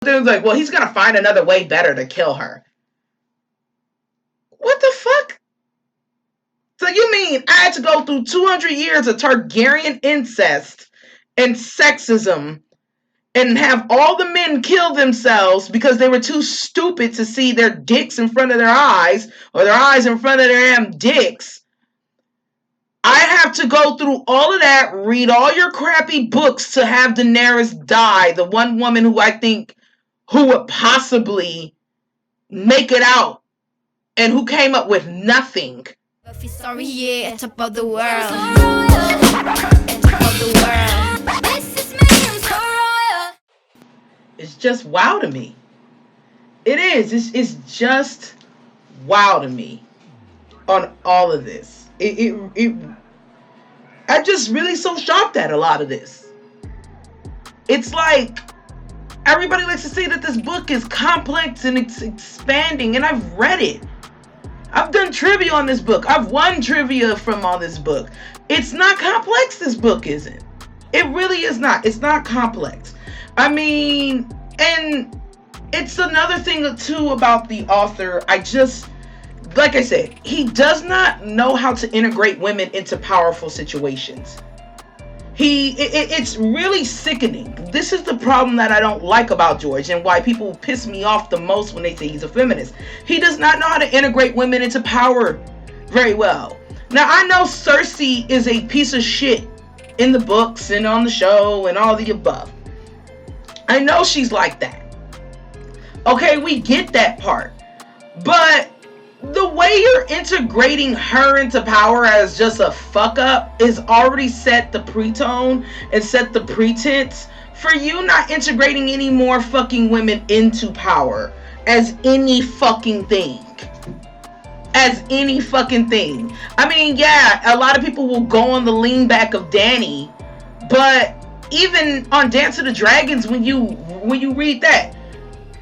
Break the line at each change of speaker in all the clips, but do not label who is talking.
It's like, well, he's gonna find another way better to kill her. What the fuck? So you mean I had to go through 200 years of Targaryen incest and sexism and have all the men kill themselves because they were too stupid to see their dicks in front of their eyes or their eyes in front of their damn dicks? I have to go through all of that, read all your crappy books to have Daenerys die, the one woman who I think who would possibly make it out and who came up with nothing.
Sorry, yeah, top of the world. Top of the world. This is me, I'm so royal.
It's just wow to me. It is. It's just wow to me on all of this. I'm just really so shocked at a lot of this. It's like everybody likes to say that this book is complex and it's expanding, and I've read it. I've done trivia on this book. I've won trivia from all this book. It's not complex, this book isn't. It really is not. It's not complex. I mean, and it's another thing too about the author. Like I said, he does not know how to integrate women into powerful situations. It's really sickening. This is the problem that I don't like about George and why people piss me off the most when they say he's a feminist. He does not know how to integrate women into power very well. Now, I know Cersei is a piece of shit in the books and on the show and all the above. I know she's like that. Okay, we get that part. But the way you're integrating her into power as just a fuck up is already set the pre-tone and set the pretense for you not integrating any more fucking women into power as any fucking thing. As any fucking thing. I mean, yeah, a lot of people will go on the lean back of Dany, but even on Dance of the Dragons, when you read that,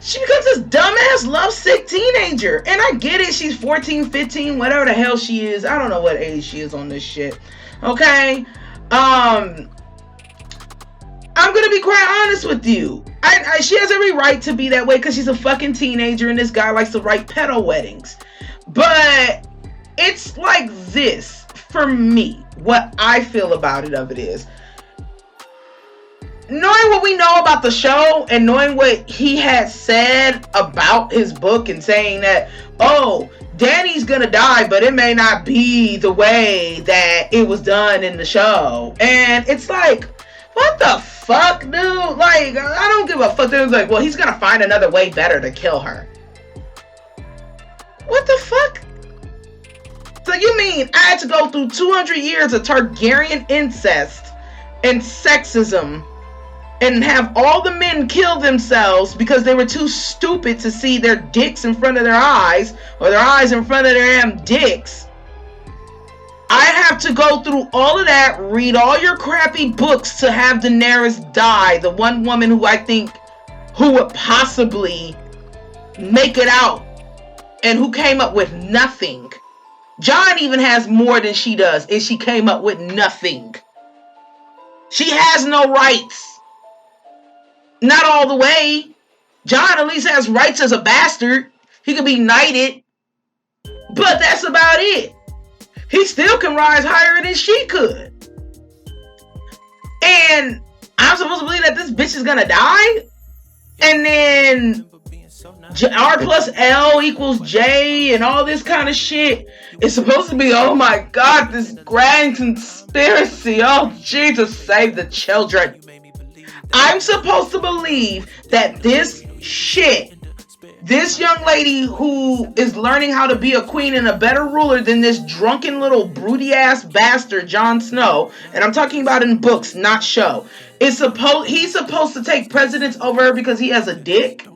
she becomes this dumbass lovesick teenager. And I get it, she's 14, 15, whatever the hell she is. I don't know what age she is on this shit. Okay? I'm gonna be quite honest with you. She has every right to be that way because she's a fucking teenager and this guy likes to write pedo weddings. But it's like this, for me, what I feel about it is, knowing what we know about the show and knowing what he had said about his book and saying that, oh, Dany's gonna die, but it may not be the way that it was done in the show. And it's like, what the fuck, dude? Like, I don't give a fuck. It's like, well, he's gonna find another way better to kill her. What the fuck? So you mean I had to go through 200 years of Targaryen incest and sexism and have all the men kill themselves because they were too stupid to see their dicks in front of their eyes or their eyes in front of their damn dicks? I have to go through all of that, read all your crappy books to have Daenerys die, the one woman who I think who would possibly make it out and who came up with nothing. Jon even has more than she does, and she came up with nothing. She has no rights. Not all the way. Jon at least has rights as a bastard. He could be knighted. But that's about it. He still can rise higher than she could. And I'm supposed to believe that this bitch is gonna die? And then R plus L equals J and all this kind of shit. It's supposed to be, oh my God, this grand conspiracy. Oh, Jesus, save the children. I'm supposed to believe that this young lady who is learning how to be a queen and a better ruler than this drunken little broody ass bastard Jon Snow, and I'm talking about in books, not show, he's supposed to take precedence over her because he has a dick,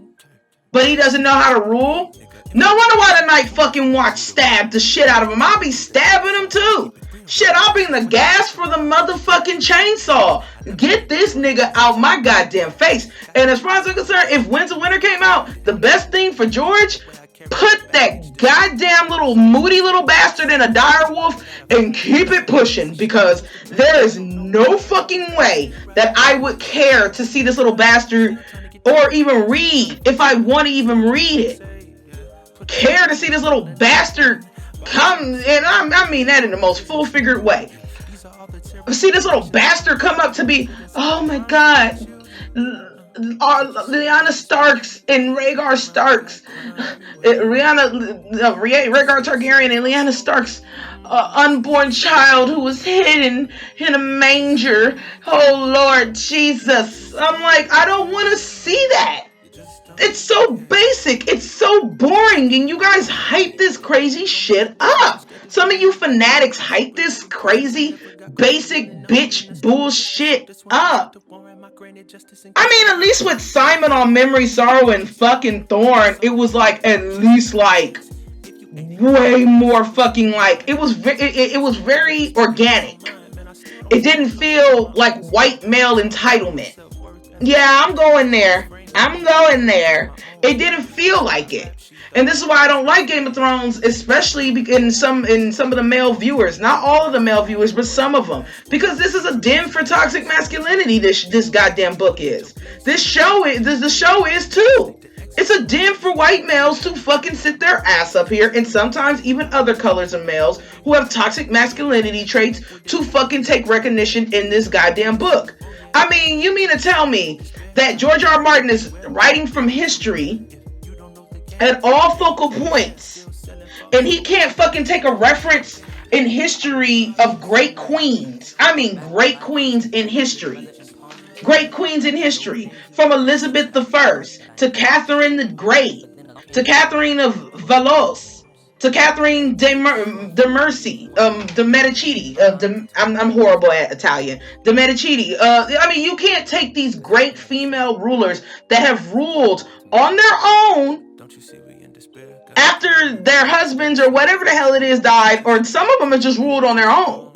but he doesn't know how to rule? No wonder why the Night fucking Watch stabbed the shit out of him. I'll be stabbing him too. Shit, I'll be in the gas for the motherfucking chainsaw. Get this nigga out my goddamn face. And as far as I'm concerned, if Winds of Winter came out, the best thing for George, put that goddamn little moody little bastard in a dire wolf and keep it pushing, because there is no fucking way that I would care to see this little bastard or even read, if I want to even read it, care to see this little bastard come, and I mean that in the most full-figured way. See this little bastard come up to be, oh my god, Lyanna Starks and Rhaegar Starks, Rhaegar Targaryen and Lyanna Starks, unborn child who was hidden in a manger. Oh Lord Jesus. I'm like, I don't want to see that. It's so basic. It's so boring. And you guys hype this crazy shit up. Some of you fanatics hype this crazy, basic bitch bullshit up. I mean, at least with Simon on Memory, Sorrow, and fucking Thorn, it was like, at least like, way more fucking like, it was very organic. It didn't feel like white male entitlement. Yeah, I'm going there. It didn't feel like it. And this is why I don't like Game of Thrones, especially in some of the male viewers. Not all of the male viewers, but some of them. Because this is a den for toxic masculinity, this goddamn book is. The show is too. It's a den for white males to fucking sit their ass up here, and sometimes even other colors of males who have toxic masculinity traits to fucking take recognition in this goddamn book. I mean, you mean to tell me that George R. R. Martin is writing from history at all focal points, and he can't fucking take a reference in history of great queens? I mean, great queens in history. Great queens in history. From Elizabeth I to Catherine the Great, to Catherine of Valois, to Catherine de Medici, I'm horrible at Italian. De Medici. I mean, you can't take these great female rulers that have ruled on their own after their husbands or whatever the hell it is died, or some of them have just ruled on their own.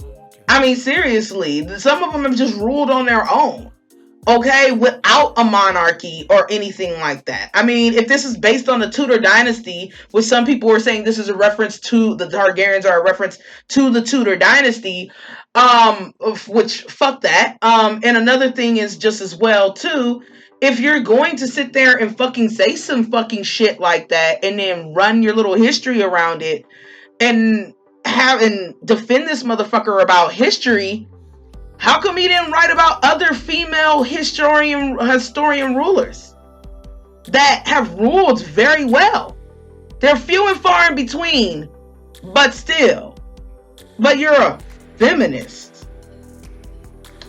I mean, seriously, some of them have just ruled on their own. Okay, without a monarchy or anything like that. I mean, if this is based on the Tudor dynasty, which some people were saying this is a reference to the Targaryens, are a reference to the Tudor dynasty, which fuck that. And another thing is just as well too, if you're going to sit there and fucking say some fucking shit like that and then run your little history around it and defend this motherfucker about history, how come he didn't write about other female historian rulers that have ruled very well? They're few and far in between, but still. But you're a feminist.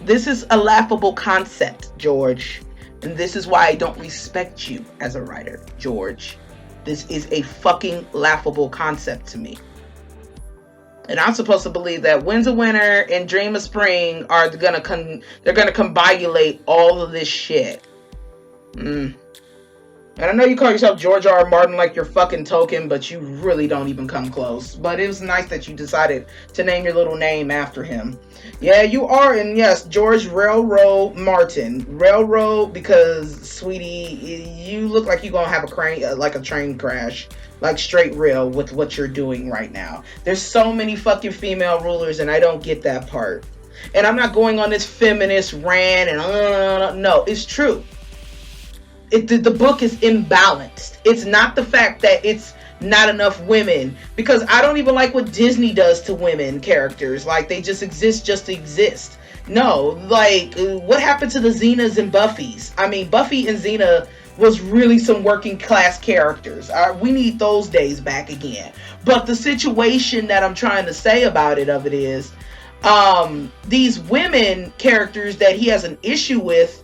This is a laughable concept, George. And this is why I don't respect you as a writer, George. This is a fucking laughable concept to me. And I'm supposed to believe that Winds of Winter and Dream of Spring are gonna combinulate all of this shit. And I know you call yourself George R. R. Martin like your fucking token, but you really don't even come close. But it was nice that you decided to name your little name after him. Yeah, you are, and yes, George Railroad Martin. Railroad because, sweetie, you look like you're gonna have a train crash. Like straight real with what you're doing right now. There's so many fucking female rulers, and I don't get that part. And I'm not going on this feminist rant and no, it's true. The book is imbalanced. It's not the fact that it's not enough women, because I don't even like what Disney does to women characters. Like, they just exist just to exist. No, like, what happened to the Xenas and Buffys? I mean, Buffy and Xena was really some working class characters. We need those days back again. But the situation that I'm trying to say about it is, these women characters that he has an issue with,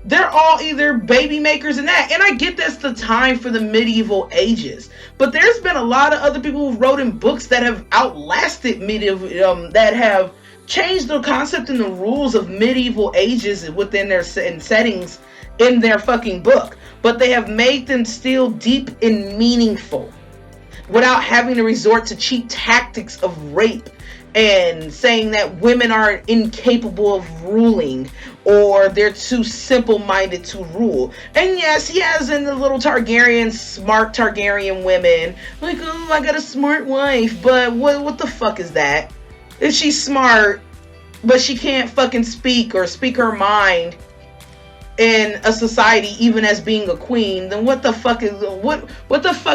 they're all either baby makers and that. And I get that's the time for the medieval ages. But there's been a lot of other people who wrote in books that have outlasted medieval, that have changed the concept and the rules of medieval ages within their settings in their fucking book, but they have made them still deep and meaningful without having to resort to cheap tactics of rape and saying that women are incapable of ruling or they're too simple-minded to rule. And yes, he has in the little Targaryen, smart Targaryen women, like, oh, I got a smart wife, but what the fuck is that? If she's smart, but she can't fucking speak or speak her mind, in a society, even as being a queen, then what the fuck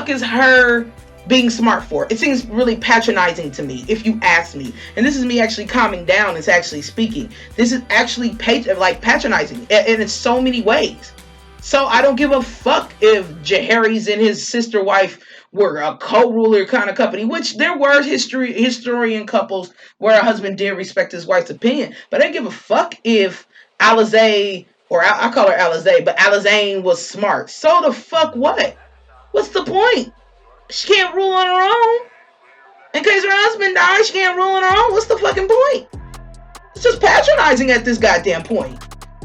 is her being smart for? It seems really patronizing to me, if you ask me. And this is me actually calming down. It's actually speaking. This is actually patronizing, and in so many ways. So I don't give a fuck if Jaehaerys and his sister wife were a co-ruler kind of company, which there were historian couples where a husband did respect his wife's opinion. But I don't give a fuck if Alizé, or I call her Alizé, but Alizane was smart. So the fuck what? What's the point? She can't rule on her own. In case her husband dies, she can't rule on her own. What's the fucking point? It's just patronizing at this goddamn point.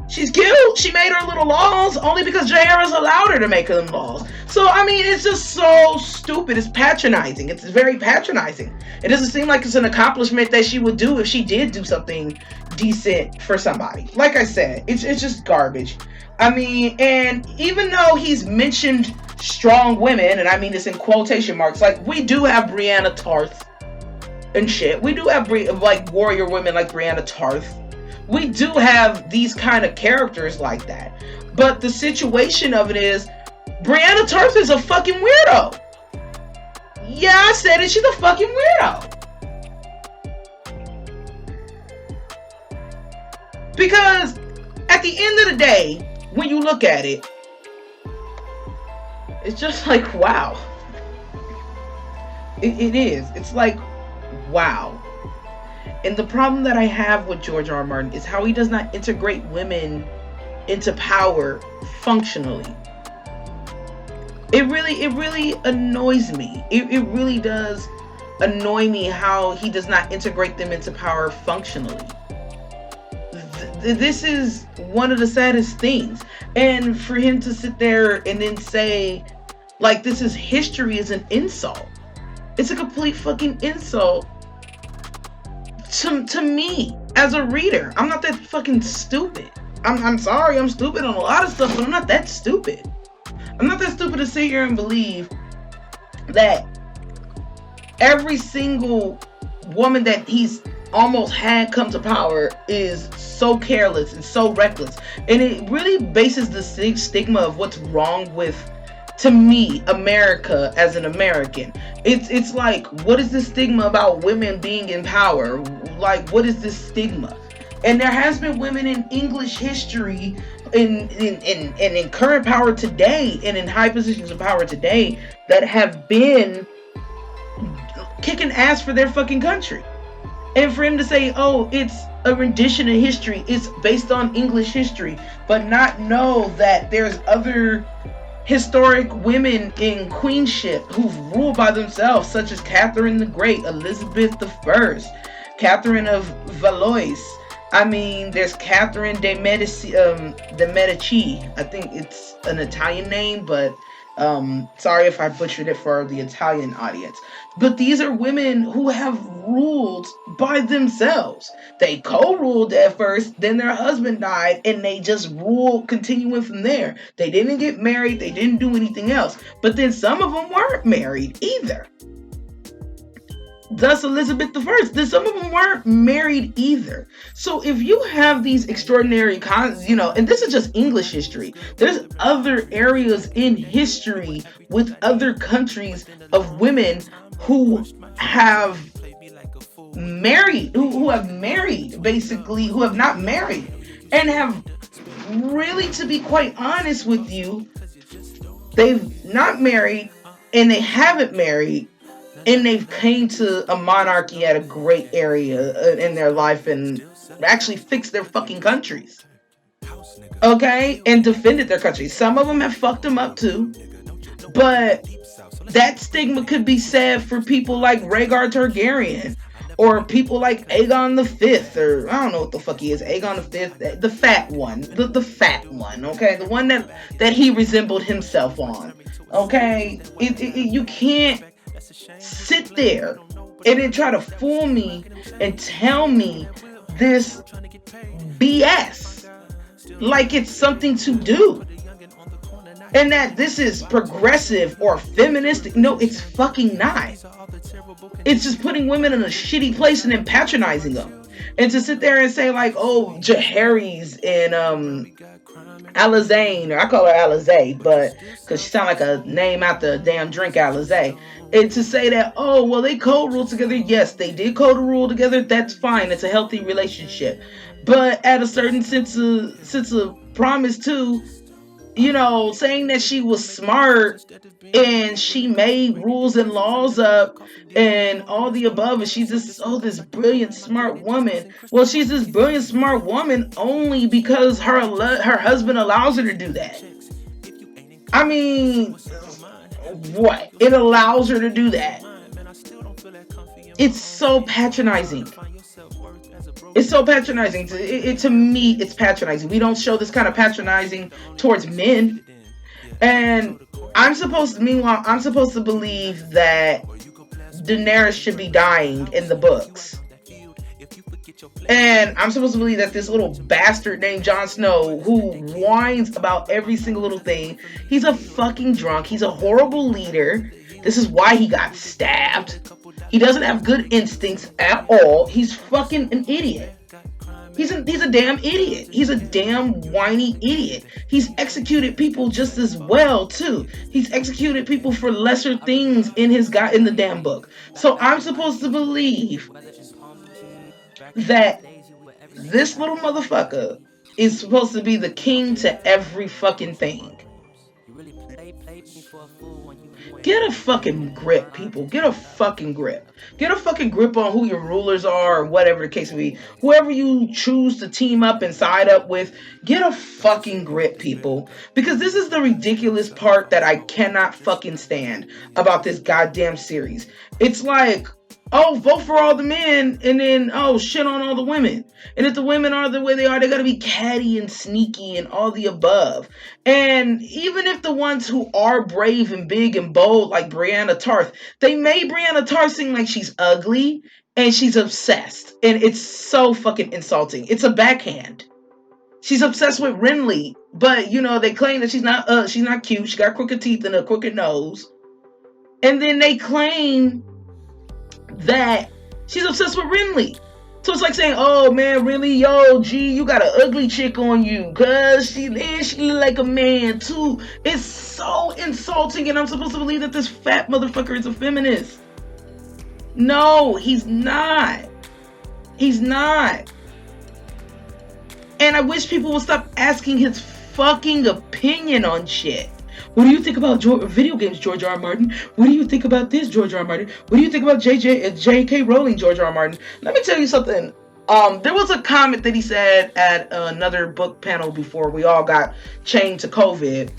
She's cute. She made her little laws only because Jaehaerys allowed her to make them laws. So, I mean, it's just so stupid. It's patronizing. It's very patronizing. It doesn't seem like it's an accomplishment that she would do if she did do something decent for somebody. Like I said, it's just garbage. I mean, and even though he's mentioned strong women, and I mean this in quotation marks, like, we do have Brianna Tarth and shit. We do have, like, warrior women like Brianna Tarth. We do have these kind of characters like that. But the situation of it is, Brianna Tarth is a fucking weirdo. Yeah, I said it. She's a fucking weirdo. Because at the end of the day, when you look at it, it's just like, wow. It is. It's like, wow. And the problem that I have with George R. R. Martin is how he does not integrate women into power functionally. It really annoys me. It really does annoy me how he does not integrate them into power functionally. This is one of the saddest things. And for him to sit there and then say, like, this is history is an insult. It's a complete fucking insult to me as a reader. I'm not that fucking stupid. I'm sorry, I'm stupid on a lot of stuff, but I'm not that stupid. I'm not that stupid to sit here and believe that every single woman that he's almost had come to power is so careless and so reckless. And it really bases the stigma of what's wrong with, to me, America as an American. It's like, what is the stigma about women being in power? Like, what is this stigma? And there has been women in English history, in current power today, and in high positions of power today, that have been kicking ass for their fucking country. And for him to say, oh, it's a rendition of history, it's based on English history, but not know that there's other historic women in queenship who've ruled by themselves, such as Catherine the Great, Elizabeth I, Catherine of Valois. I mean, there's Catherine de Medici. I think it's an Italian name, but sorry if I butchered it for the Italian audience. But these are women who have ruled by themselves. They co-ruled at first, then their husband died, and they just ruled, continuing from there. They didn't get married, they didn't do anything else. But then some of them weren't married either. Thus Elizabeth I. Then some of them weren't married either. So if you have these extraordinary and this is just English history. There's other areas in history with other countries of women who have married, who have married, basically, who have not married, and have really, to be quite honest with you, they've not married, and they haven't married, and they've came to a monarchy at a great area in their life and actually fixed their fucking countries. Okay? And defended their countries. Some of them have fucked them up too. But that stigma could be said for people like Rhaegar Targaryen. Or people like Aegon V, or I don't know what the fuck he is. Aegon V, the fat one. The fat one, okay? The one that he resembled himself on. Okay? You can't sit there and then try to fool me and tell me this BS like it's something to do, and that this is progressive or feministic. No, it's fucking not. It's just putting women in a shitty place and then patronizing them. And to sit there and say like, oh, Jaharis and Alizane, or I call her Alizé, but because she sound like a name out the damn drink Alizé. And to say that, oh, well, they co-rule together. Yes, they did co-rule together. That's fine. It's a healthy relationship. But at a certain sense of promise too, you know, saying that she was smart and she made rules and laws up and all the above, and she's just this brilliant smart woman. Well, she's this brilliant smart woman only because her husband allows her to do that. I mean, what? It allows her to do that. It's so patronizing. It's so patronizing. To me, it's patronizing. We don't show this kind of patronizing towards men. And I'm supposed to believe that Daenerys should be dying in the books. And I'm supposed to believe that this little bastard named Jon Snow, who whines about every single little thing, he's a fucking drunk. He's a horrible leader. This is why he got stabbed. He doesn't have good instincts at all. He's fucking an idiot. He's a damn idiot. He's a damn whiny idiot. He's executed people just as well too. He's executed people for lesser things in the damn book. So I'm supposed to believe that this little motherfucker is supposed to be the king to every fucking thing. Get a fucking grip, people. Get a fucking grip. Get a fucking grip on who your rulers are, or whatever the case may be. Whoever you choose to team up and side up with, get a fucking grip, people. Because this is the ridiculous part that I cannot fucking stand about this goddamn series. It's like, oh, vote for all the men, and then, oh, shit on all the women. And if the women are the way they are, they gotta be catty and sneaky and all the above. And even if the ones who are brave and big and bold, like Brianna Tarth, they made Brianna Tarth seem like she's ugly and she's obsessed. And it's so fucking insulting. It's a backhand. She's obsessed with Renly, but, you know, they claim that she's not cute. She got crooked teeth and a crooked nose. And then they claim that she's obsessed with Renly. So it's like saying, oh man, really? Yo, G, you got an ugly chick on you. Cause she look like a man too. It's so insulting, and I'm supposed to believe that this fat motherfucker is a feminist. No, he's not. He's not. And I wish people would stop asking his fucking opinion on shit. What do you think about video games, George R. R. Martin? What do you think about this, George R. R. Martin? What do you think about J.K. Rowling, George R. R. Martin? Let me tell you something. There was a comment that he said at another book panel before we all got chained to COVID.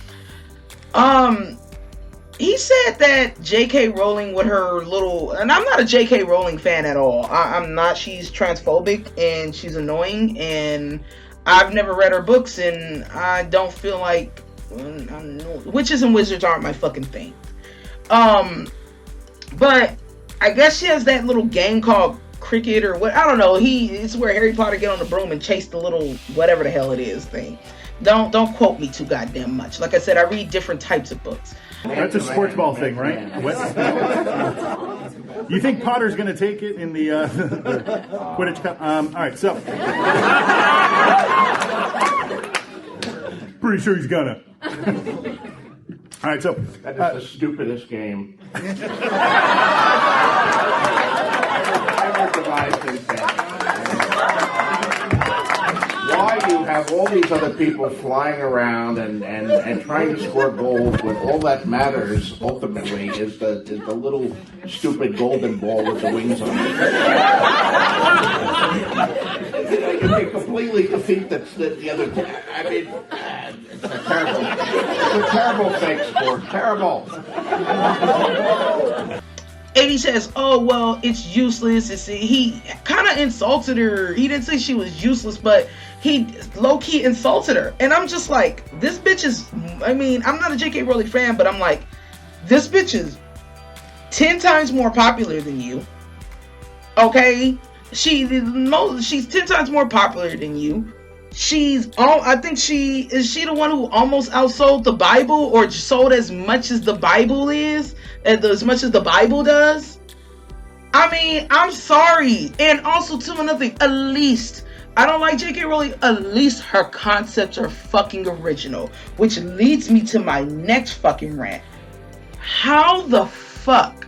He said that J.K. Rowling with her little... And I'm not a J.K. Rowling fan at all. I'm not. She's transphobic and she's annoying. And I've never read her books, and I don't feel like... Witches and wizards aren't my fucking thing. But I guess she has that little game called Cricket or what, I don't know. It's where Harry Potter get on the broom and chase the little whatever the hell it is thing. Don't quote me too goddamn much. Like I said, I read different types of books.
That's a sports ball thing, right? You think Potter's going to take it in the Quidditch Cup? All right, so pretty sure he's gonna. All right, so
that is the stupidest game ever devised in fantasy. Why you have all these other people flying around and trying to score goals when all that matters ultimately is the little stupid golden ball with the wings on it. You can completely defeat the other team. I mean, it's a terrible fake sport. Terrible.
And he says, oh, well, it's useless. He kind of insulted her. He didn't say she was useless, but he low-key insulted her. And I'm just like, this bitch is, I mean, I'm not a J.K. Rowling fan, but I'm like, this bitch is 10 times more popular than you. Okay? She's 10 times more popular than you. I think is she the one who almost outsold the Bible, or sold as much as the Bible is, as much as the Bible does? I mean, I'm sorry. And also, too, another thing, at least, I don't like J.K. Rowling, at least her concepts are fucking original. Which leads me to my next fucking rant. How the fuck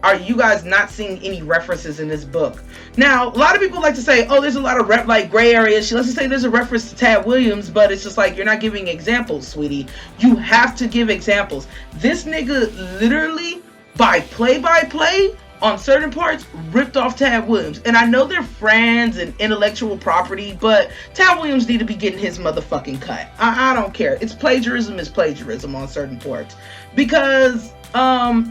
are you guys not seeing any references in this book? Now, a lot of people like to say, oh, there's a lot of gray areas. She likes to say there's a reference to Tad Williams, but it's just like, you're not giving examples, sweetie. You have to give examples. This nigga literally, by play, on certain parts, ripped off Tad Williams. And I know they're friends and intellectual property, but Tad Williams need to be getting his motherfucking cut. I don't care. It's plagiarism on certain parts. Because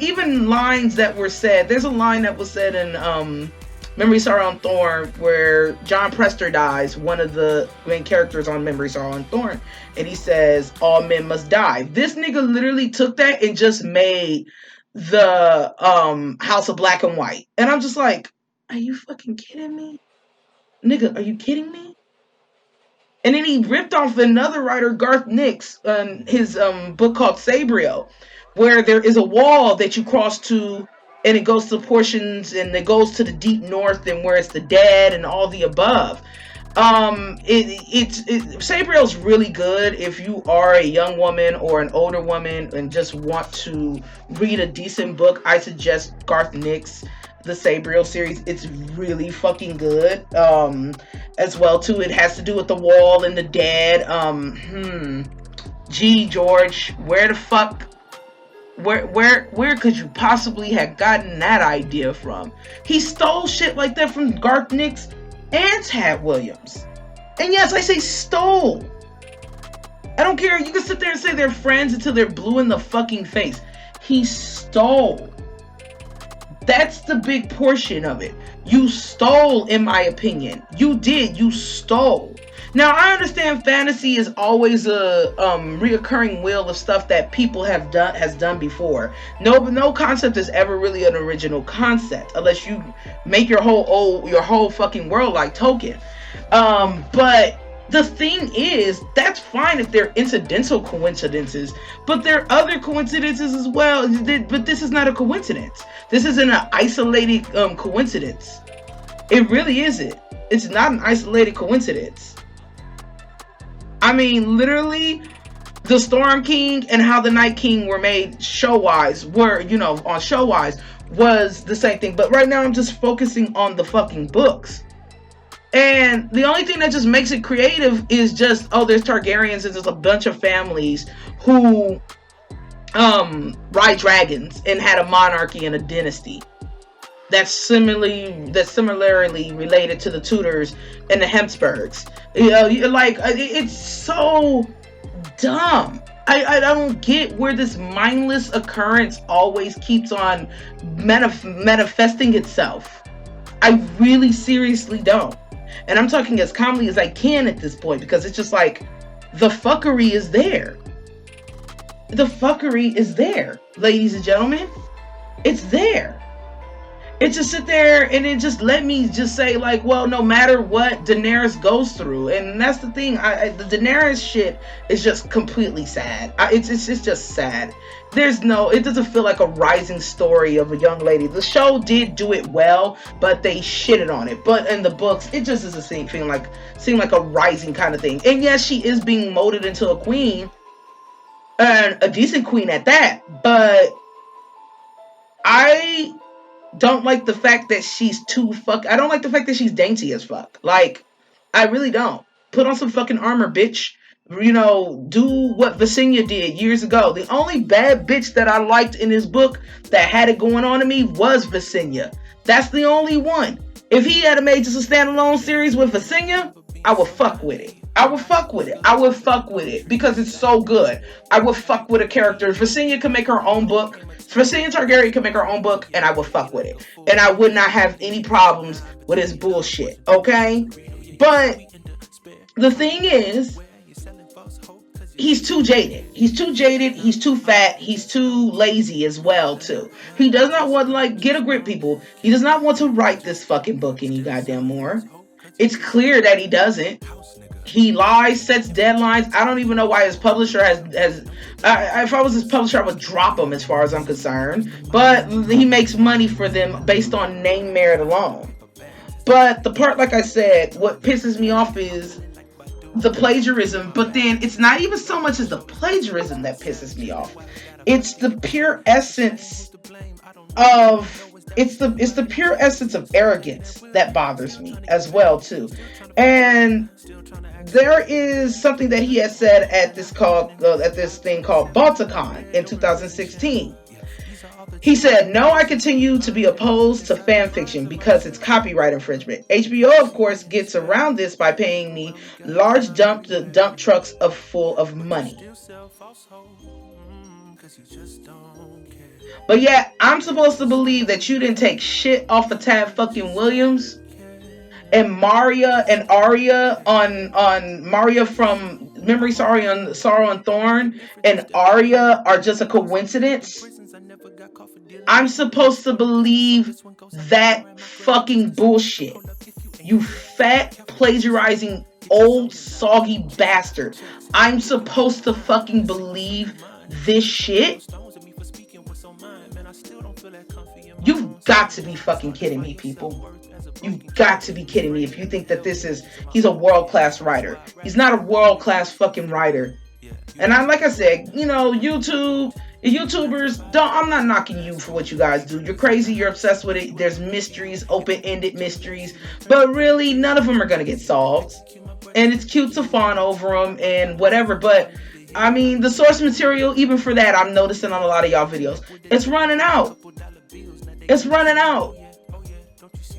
even lines that were said, there's a line that was said in Memory Sorrow on Thorn where John Prester dies, one of the main characters on Memory Sorrow on Thorn, and he says, all men must die. This nigga literally took that and just made the House of Black and White. And I'm just like, are you fucking kidding me? Nigga, are you kidding me? And then he ripped off another writer, Garth Nix, his book called Sabriel, where there is a wall that you cross to, and it goes to portions, and it goes to the deep north, and where it's the dead and all the above. Sabriel's really good if you are a young woman or an older woman and just want to read a decent book. I suggest Garth Nix, the Sabriel series. It's really fucking good. As well too, it has to do with the wall and the dead. Gee, George, where the fuck? Where could you possibly have gotten that idea from? He stole shit like that from Garth Nix and Tad Williams. And yes, I say stole. I don't care. You can sit there and say they're friends until they're blue in the fucking face. He stole. That's the big portion of it. You stole, in my opinion. You did. You stole. Now, I understand fantasy is always a reoccurring wheel of stuff that people has done before. No concept is ever really an original concept unless you make your whole fucking world like Tolkien. But the thing is, that's fine if they're incidental coincidences, but there are other coincidences as well. But this is not a coincidence. This isn't an isolated coincidence. It really isn't. It's not an isolated coincidence. I mean, literally, the Storm King and how the Night King were made show-wise on show-wise was the same thing. But right now, I'm just focusing on the fucking books. And the only thing that just makes it creative is just, oh, there's Targaryens and there's a bunch of families who ride dragons and had a monarchy and a dynasty. That's similarly related to the Tudors and the Habsburgs. It's so dumb. I don't get where this mindless occurrence always keeps on manifesting itself. I really seriously don't. And I'm talking as calmly as I can at this point, because it's just like, the fuckery is there. The fuckery is there, ladies and gentlemen. It's there. It's just sit there and it just let me just say, like, well, no matter what Daenerys goes through, and that's the thing, the Daenerys shit is just completely sad. It's just sad. It doesn't feel like a rising story of a young lady. The show did do it well, but they shitted on it. But in the books, it just doesn't seem like a rising kind of thing. And yes, she is being molded into a queen, and a decent queen at that. But I don't like the fact that she's I don't like the fact that she's dainty as fuck. Like, I really don't. Put on some fucking armor, bitch. Do what Visenya did years ago. The only bad bitch that I liked in this book that had it going on to me was Visenya. That's the only one. If he had made just a standalone series with Visenya, I would fuck with it. I would fuck with it because it's so good. I would fuck with a character. Visenya can make her own book. Visenya Targaryen can make her own book, and I would fuck with it. And I would not have any problems with his bullshit, okay? But the thing is, he's too jaded. He's too fat, he's too lazy as well, too. He does not want to, get a grip, people. He does not want to write this fucking book any goddamn more. It's clear that he doesn't. He lies, sets deadlines. I don't even know why his publisher has if I was his publisher, I would drop him as far as I'm concerned. But he makes money for them based on name merit alone. But the part, like I said, what pisses me off is the plagiarism. But then it's not even so much as the plagiarism that pisses me off. It's the pure essence of it's the pure essence of arrogance that bothers me as well too. And there is something that he has said at this thing called Balticon in 2016. He said, "No, I continue to be opposed to fan fiction because it's copyright infringement. HBO, of course, gets around this by paying me large dump trucks full of money." But yeah, I'm supposed to believe that you didn't take shit off of Tad fucking Williams and Maria and Arya on Maria from Memory, Sorrow and Thorn and Arya are just a coincidence. I'm supposed to believe that fucking bullshit. You fat, plagiarizing, old, soggy bastard. I'm supposed to fucking believe this shit? You've got to be fucking kidding me, people. You've got to be kidding me if you think that he's a world-class writer. He's not a world-class fucking writer. And like I said, YouTubers, I'm not knocking you for what you guys do. You're crazy, you're obsessed with it. There's mysteries, open-ended mysteries, but really none of them are going to get solved. And it's cute to fawn over them and whatever, but I mean, the source material, even for that, I'm noticing on a lot of y'all videos, it's running out. It's running out.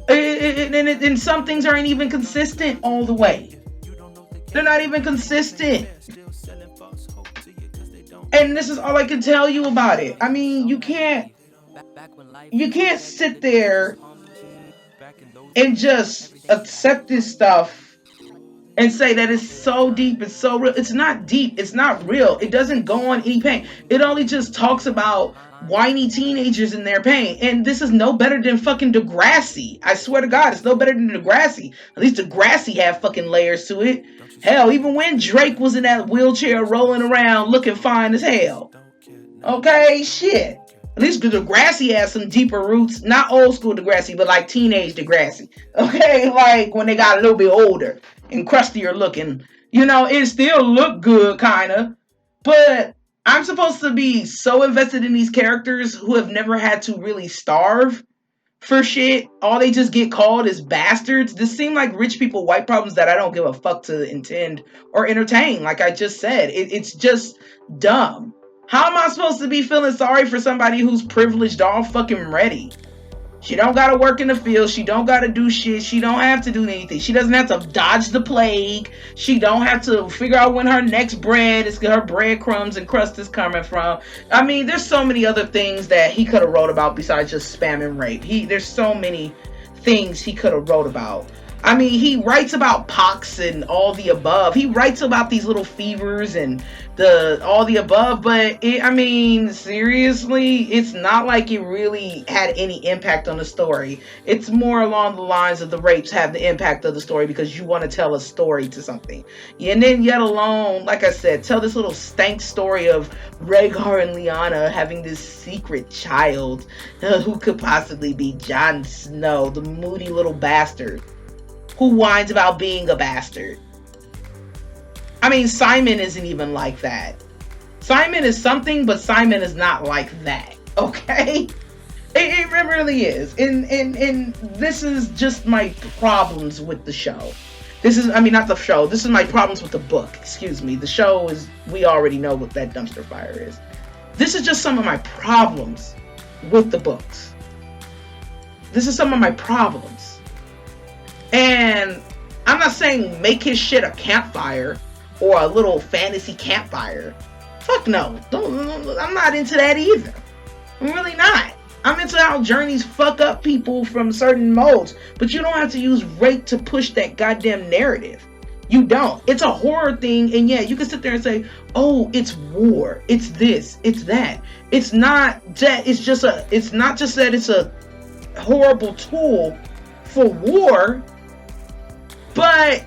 And some things aren't even consistent all the way. They're not even consistent. And this is all I can tell you about it. I mean, you can't sit there and just accept this stuff and say that it's so deep, it's so real. It's not deep, it's not real. It doesn't go on any pain. It only just talks about whiny teenagers in their pain. And this is no better than fucking Degrassi. I swear to God, it's no better than Degrassi. At least Degrassi had fucking layers to it. Hell, even when Drake was in that wheelchair rolling around looking fine as hell. Okay, shit. At least Degrassi has some deeper roots. Not old school Degrassi, but like teenage Degrassi. Okay, like when they got a little bit older and crustier looking. It still looked good, kind of. But I'm supposed to be so invested in these characters who have never had to really starve for shit. All they just get called is bastards. This seem like rich people white problems that I don't give a fuck to intend or entertain. Like I just said, it's just dumb. How am I supposed to be feeling sorry for somebody who's privileged all fucking ready? She don't gotta work in the field. She don't gotta do shit. She don't have to do anything. She doesn't have to dodge the plague. She don't have to figure out when her next her breadcrumbs and crust is coming from. I mean, there's so many other things that he could have wrote about besides just spam and rape. There's so many things he could have wrote about. I mean, he writes about pox and all the above. He writes about these little fevers and all the above, but seriously, it's not like it really had any impact on the story. It's more along the lines of the rapes have the impact of the story because you want to tell a story to something. And then yet alone, like I said, tell this little stank story of Rhaegar and Lyanna having this secret child who could possibly be Jon Snow, the moody little bastard who whines about being a bastard. I mean, Simon isn't even like that. Simon is something, but Simon is not like that. Okay? It really is. And this is just my problems with the show. Not the show. This is my problems with the book. Excuse me. The show is, we already know what that dumpster fire is. This is just some of my problems with the books. This is some of my problems. And I'm not saying make his shit a campfire or a little fantasy campfire. Fuck no. I'm not into that either. I'm really not. I'm into how journeys fuck up people from certain modes. But you don't have to use rape to push that goddamn narrative. You don't. It's a horror thing, and yeah, you can sit there and say, oh, it's war. It's this. It's that. It's not that. It's not just that it's a horrible tool for war. But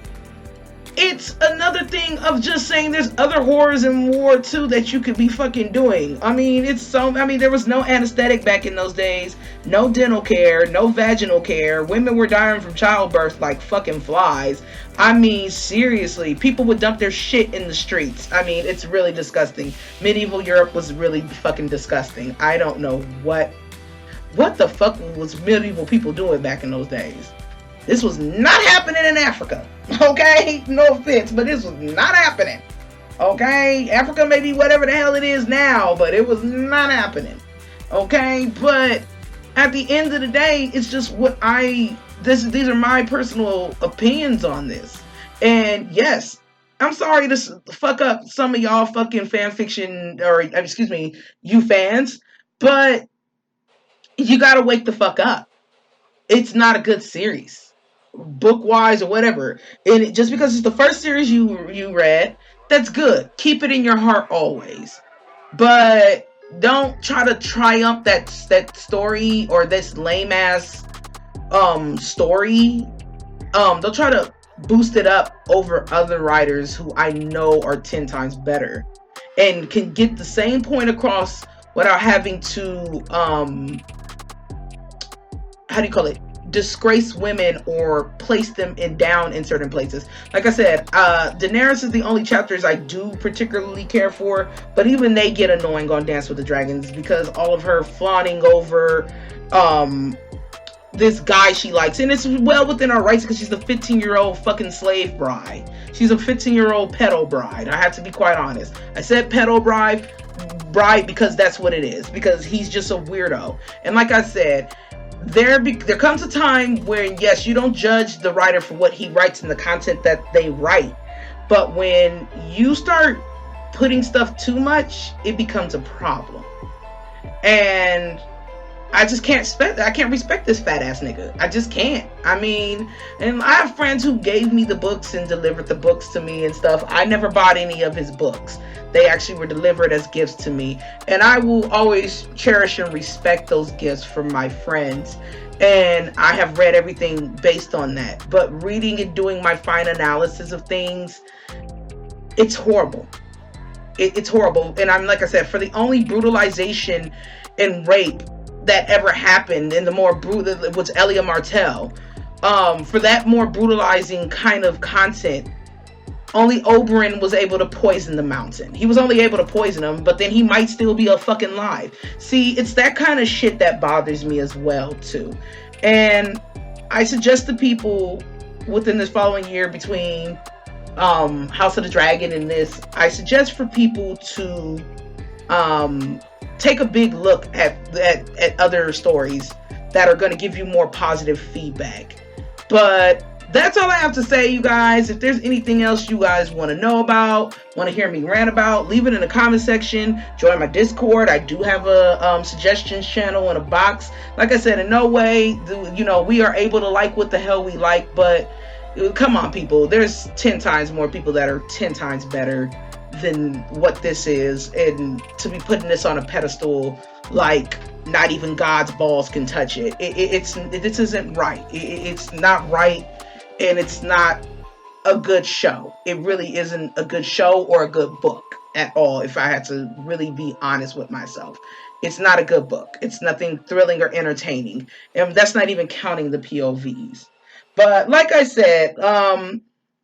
it's another thing of just saying there's other horrors in war too that you could be fucking doing. I mean, there was no anesthetic back in those days, no dental care, no vaginal care. Women were dying from childbirth like fucking flies. I mean, seriously, people would dump their shit in the streets. I mean, it's really disgusting. Medieval Europe was really fucking disgusting. I don't know what the fuck was medieval people doing back in those days. This was not happening in Africa. Okay? No offense, but this was not happening. Okay? Africa may be whatever the hell it is now, but it was not happening. Okay? But at the end of the day, it's just these are my personal opinions on this. And yes, I'm sorry to fuck up some of y'all fucking fanfiction, or excuse me, you fans, but you gotta wake the fuck up. It's not a good series, book wise or whatever. And just because it's the first series you read, that's good. Keep it in your heart always, but don't try to triumph that story or this lame ass story. They'll try to boost it up over other writers who I know are 10 times better and can get the same point across without having to disgrace women or place them down in certain places. Like I said, Daenerys is the only chapters I do particularly care for, but even they get annoying on Dance with the Dragons because all of her fawning over this guy she likes, and it's well within our rights because she's a 15-year-old fucking slave bride. She's a 15-year-old pedo bride. I have to be quite honest. I said pedo bride because that's what it is, because he's just a weirdo. And like I said, there comes a time where, yes, you don't judge the writer for what he writes and the content that they write, but when you start putting stuff too much, it becomes a problem. And I just can't respect this fat ass nigga. I just can't. I mean, and I have friends who gave me the books and delivered the books to me and stuff. I never bought any of his books. They actually were delivered as gifts to me. And I will always cherish and respect those gifts from my friends. And I have read everything based on that. But reading and doing my fine analysis of things, it's horrible. It's horrible. And I'm, like I said, for the only brutalization and rape that ever happened in the more brutal was Elia Martell. For that more brutalizing kind of content, only Oberyn was able to poison the mountain. He was only able to poison him, but then he might still be fucking alive. See, it's that kind of shit that bothers me as well too. And I suggest to people within this following year between House of the Dragon and this, I suggest for people to take a big look at other stories that are going to give you more positive feedback. But that's all I have to say, you guys. If there's anything else you guys want to know about, want to hear me rant about, leave it in the comment section. Join my Discord. I do have a suggestions channel in a box. Like I said, in no way we are able to like what the hell we like, but come on, people. There's 10 times more people that are 10 times better than what this is, and to be putting this on a pedestal like not even God's balls can touch it. This isn't right. It's not right, and it's not a good show. It really isn't a good show or a good book at all, if I had to really be honest with myself. It's not a good book. It's nothing thrilling or entertaining, and that's not even counting the POVs. But like I said,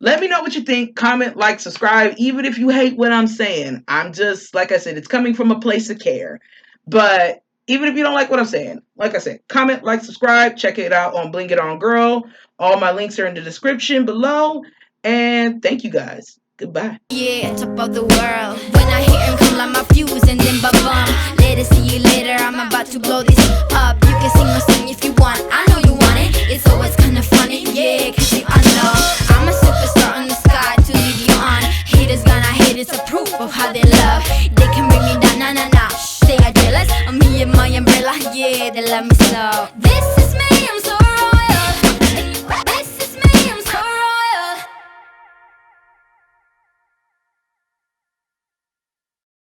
let me know what you think. Comment, like, subscribe, even if you hate what I'm saying. I'm just, like I said, it's coming from a place of care. But even if you don't like what I'm saying, like I said, comment, like, subscribe. Check it out on Bling It On Girl. All my links are in the description below. And thank you guys. Goodbye.
Yeah, top of the world. When I hear him come like my fuse and then ba-bum. Later, see you later, I'm about to blow this